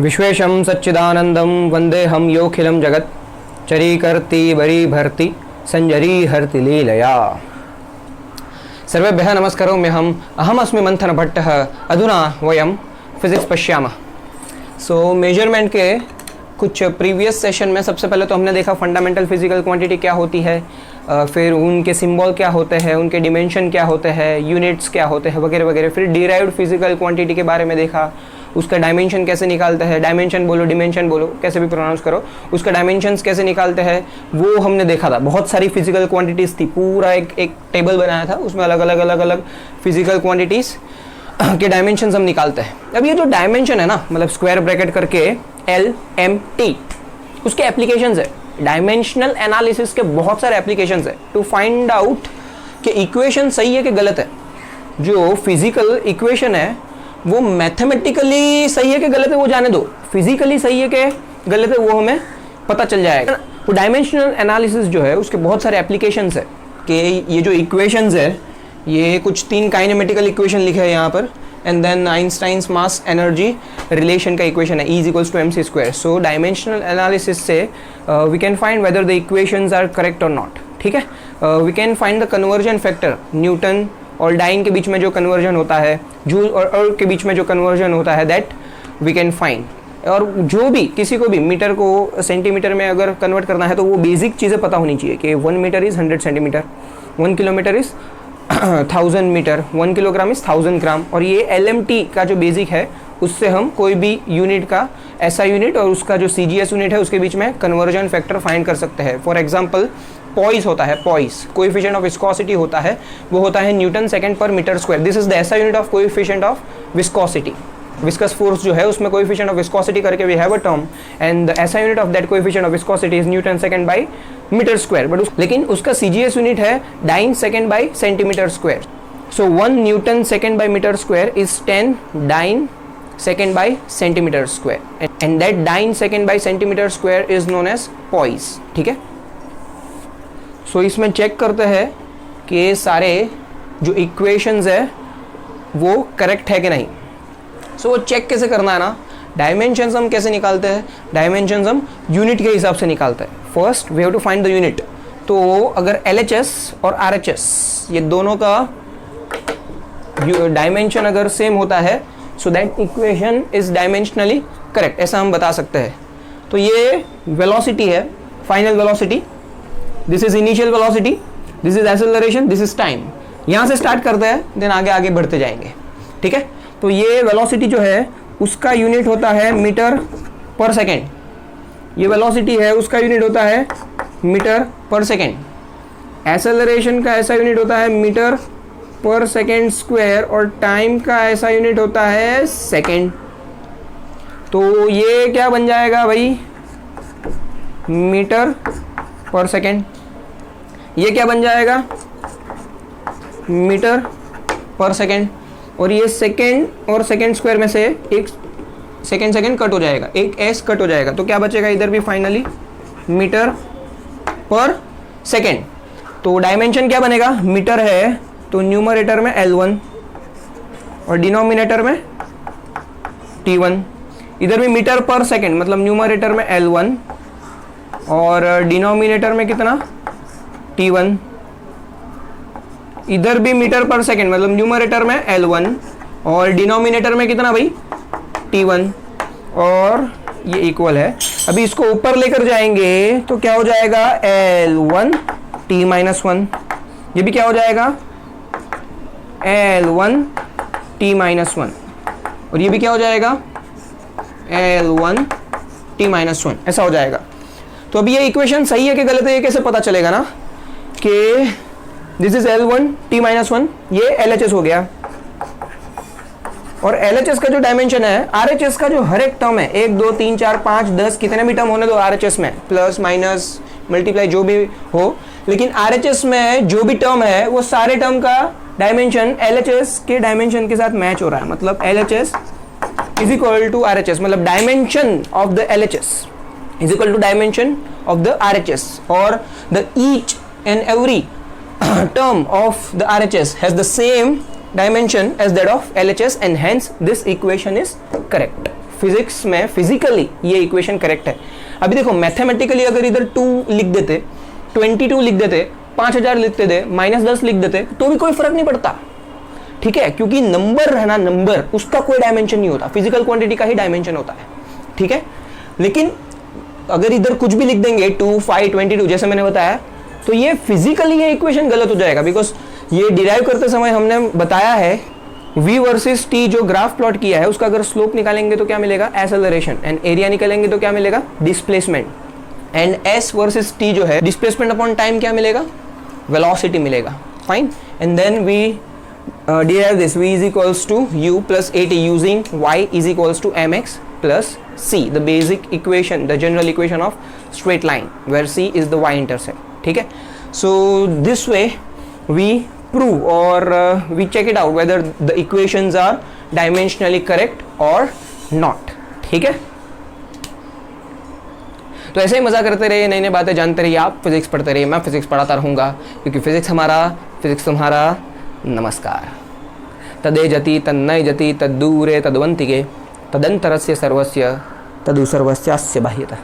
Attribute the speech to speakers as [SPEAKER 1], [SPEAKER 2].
[SPEAKER 1] विश्वेशं सच्चिदानंदं वंदेहम योखिलं जगत् चरीकर्ति बरी भर्ति संजरी हर्ति लीलया। सर्वेभ्यः नमस्कारो म्यहम् अहमस्मि मंथन भट्टः। अधुना वयं फिजिक्स पश्यामः। सो मेजरमेंट के कुछ प्रीवियस सेशन में सबसे पहले तो हमने देखा फंडामेंटल फिजिकल क्वांटिटी क्या होती है, फिर उनके सिंबल क्या होते हैं, उनके डिमेंशन क्या होते हैं, यूनिट्स क्या होते हैं वगैरह वगैरह। फिर डिराइव्ड फिजिकल क्वांटिटी के बारे में देखा, उसका डायमेंशन कैसे निकालते हैं, डायमेंशन बोलो डिमेंशन बोलो कैसे भी प्रोनाउंस करो, उसका डायमेंशंस कैसे निकालते हैं वो हमने देखा था। बहुत सारी फिजिकल क्वांटिटीज़ थी, पूरा एक टेबल बनाया था, उसमें अलग अलग फिजिकल क्वांटिटीज़ के डायमेंशंस हम निकालते हैं। अब ये जो डायमेंशन है ना, मतलब स्क्वायर ब्रैकेट करके LMT, उसके एप्लीकेशंस है। डायमेंशनल एनालिसिस के बहुत सारे एप्लीकेशंस है टू फाइंड आउट कि इक्वेशन सही है कि गलत है। जो फिजिकल इक्वेशन है वो मैथमेटिकली सही है कि गलत है वो जाने दो, फिजिकली सही है कि गलत है वो हमें पता चल जाएगा। तो डायमेंशनल एनालिसिस जो है उसके बहुत सारे एप्लीकेशंस है कि ये जो इक्वेशंस है ये कुछ 3 काइनेमेटिकल इक्वेशन लिखे हैं यहाँ पर, and then Einstein's mass energy relation का इक्वेशन है E=mc²। सो डायमेंशनल एनालिसिस से we can find whether the equations are correct और नॉट। ठीक है, we can find the conversion factor, Newton और डाइन के बीच में जो कन्वर्जन होता है, जूल और अर्ग के बीच में जो कन्वर्जन होता है, दैट वी कैन फाइंड। और जो भी किसी को भी मीटर को सेंटीमीटर में अगर कन्वर्ट करना है तो वो बेसिक चीज़ें पता होनी चाहिए कि 1 metre is 100 centimetre, 1 kilometre is 1000 metre, 1 kilogram is 1000 gram. और ये LMT का जो बेसिक है उससे हम कोई भी यूनिट का ऐसा यूनिट और उसका जो CGS यूनिट है उसके बीच में कन्वर्जन फैक्टर फाइंड कर सकते हैं। फॉर एग्जांपल पॉइस होता है, पॉइस कोएफिशिएंट ऑफ विस्कोसिटी होता है, वो होता है newton second per metre square. This is the SI unit of coefficient of viscosity. Viscous force जो है उसमें कोएफिशिएंट ऑफ विस्कोसिटी करके we have a term, and the SI unit of that coefficient of viscosity is newton second by metre square. But लेकिन उसका CGS unit है dyne second by centimetre square. So 1 newton second by metre square is 10 dyne second by centimeter square, and that dyne second by centimeter square is known as poise। ठीक है, सो इसमें check करते हैं कि सारे जो equations है वो करेक्ट है कि नहीं। सो वो चेक कैसे करना है ना, डायमेंशंस हम कैसे निकालते हैं, डायमेंशंस हम यूनिट के हिसाब से निकालते हैं। First we have to find the unit. तो अगर LHS और RHS ये दोनों का डायमेंशन अगर सेम होता है so that equation is dimensionally correct, ऐसा हम बता सकते हैं। तो ये वेलोसिटी है, final velocity, this is initial velocity, this is acceleration, this is time. यहाँ से स्टार्ट करते हैं देन आगे आगे बढ़ते जाएंगे। ठीक है, तो ये वेलोसिटी जो है उसका यूनिट होता है मीटर पर सेकेंड, ये वेलोसिटी है उसका यूनिट होता है मीटर पर सेकेंड। एक्सेलरेशन का ऐसा यूनिट होता है मीटर पर सेकेंड स्क्वायर, और टाइम का ऐसा यूनिट होता है सेकेंड। तो ये क्या बन जाएगा भाई, मीटर पर सेकेंड। ये क्या बन जाएगा, मीटर पर सेकेंड। और ये सेकेंड और सेकेंड स्क्वायर में से एक सेकेंड कट हो जाएगा, एक S कट हो जाएगा, तो क्या बचेगा इधर भी फाइनली मीटर पर सेकेंड। तो डायमेंशन क्या बनेगा, मीटर है तो न्यूमरेटर में L1 और डिनोमिनेटर में T1। इधर भी मीटर पर सेकेंड मतलब न्यूमरेटर में L1 और डिनोमिनेटर में कितना, T1। इधर भी मीटर पर सेकेंड मतलब न्यूमरेटर में L1 और डिनोमिनेटर में कितना भाई, T1, और ये इक्वल है। अभी इसको ऊपर लेकर जाएंगे तो क्या हो जाएगा, L1 T-1। ये भी क्या हो जाएगा, L1 T-1, और ये भी क्या हो जाएगा, L1 T-1, ऐसा हो जाएगा। तो अभी ये इक्वेशन सही है कि गलत है ये कैसे पता चलेगा ना, कि दिस इज L1 T-1, ये LHS हो गया। और LHS का जो डायमेंशन है, RHS का जो हर एक टर्म है, 1 2 3 4 5 10 कितने भी टर्म होने दो RHS में, प्लस माइनस मल्टीप्लाई जो भी हो, लेकिन RHS में जो भी टर्म है वो सारे टर्म का डायमेंशन LHS के डायमेंशन के साथ मैच हो रहा है। मतलब LHS is equal to RHS, मतलब dimension of the LHS is equal to dimension of the RHS, और the each and every term of the RHS has the same dimension as that of LHS, and hence this equation is correct. Physics में physically ये equation correct है। अभी देखो mathematically अगर इधर 2 लिख देते, 22 लिख देते, 5000 लिखते थे, -10 लिख देते तो भी कोई फर्क नहीं पड़ता, ठीक है, क्योंकि नंबर है ना, नंबर उसका कोई डायमेंशन नहीं होता, फिजिकल क्वांटिटी का ही डायमेंशन होता है, ठीक है। लेकिन अगर इधर कुछ भी लिख देंगे 2, 5, 22 जैसे मैंने बताया, तो ये फिजिकली ये इक्वेशन गलत हो जाएगा, बिकॉज ये डिराइव करते समय हमने बताया है v वर्सेस t जो ग्राफ प्लॉट किया है उसका अगर स्लोप निकालेंगे तो क्या मिलेगा, एक्सेलरेशन, एंड एरिया निकालेंगे तो क्या मिलेगा, displacement, and s versus t जो है डिस्प्लेसमेंट अपॉन टाइम क्या मिलेगा, वेलोसिटी मिलेगा, fine. And then we derive this v is equals to u plus at using y is equals to mx plus c, the basic equation, the general equation of straight line where c is the y intercept, ठीक है। So this way we prove or we check it out whether the equations are dimensionally correct or not, ठीक है। तो ऐसे ही मजा करते रहिए, नई नई बातें जानते रहिए, आप फिजिक्स पढ़ते रहिए, मैं फिजिक्स पढ़ाता रहूँगा, क्योंकि फिजिक्स हमारा, फिजिक्स तुम्हारा। नमस्कार। तदे जति तन्नय जति तद्दूरे तद्वंतिके तदंतरस्य सर्वस्य तदु सर्वस्यास्य बाह्यतः।